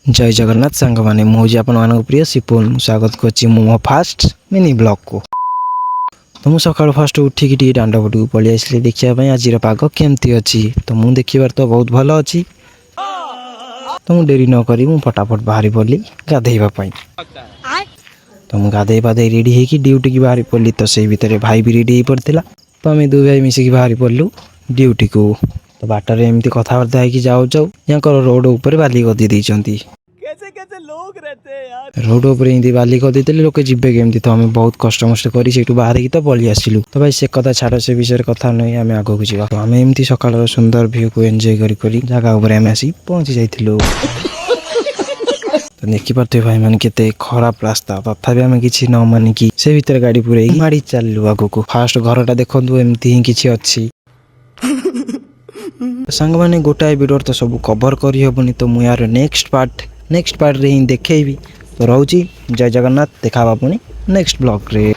जय जगन्नाथ सांग मैंने मुझे आपण प्रिय सिपुन स्वागत कर मो फास्ट मिनी ब्लॉग को। तो मुझे सका फास्ट उठिकी टी दांड पटू पलि आसली देखा आज पाग केमती अच्छी। तो मुझे देखार तो बहुत भल अच्छी। तो मुझे डेरी नक फटाफट बाहरी पड़ी गाधेवाई। तो मुझे गाधे पाधे रेडी होगी ड्यूटी की बाहरी पड़ी। तो से भितर भाई भी रेडी हो पड़ा। तो आम दु भाई मिसिकी बाहरी पड़लु ड्यूटी को। तो बाटर एमती कथबार्ता है जाऊ जाऊ यहाँ रोड उपर बाली गदी देइचंती। कैसे कैसे लोग रहते हैं यार। रोड उपर एमती बाली गदी देले लोके जिबे केमती। तो हमें बहुत कष्ट मष्ट करी सेठू बाहर की तो पलि आसिलु। तो भाई से कथा छाड़ से विषय कथा नहीं आम आग को जावा। तो आम एमती सकाळ सुंदर व्यू को एंजॉय करी जगह उपर आम आसी पहुंची जाइथिलु। तो देखी पार्थे भाई मान केते खराब रास्ता तथापि आम किसी न मानिकी से भीतर गाड़ी पुरे माड़ी चललु आग को। फास्ट घरटा देखु एमती ही किसी अच्छी। सांग मैंने गोटाए वीडियो तो सब कवर करी हेबनी। तो मु यार नेक्स्ट पार्ट रे ही देखेबी। तो रोची जय जगन्नाथ देखा पुणी नेक्स्ट ब्लॉग रे।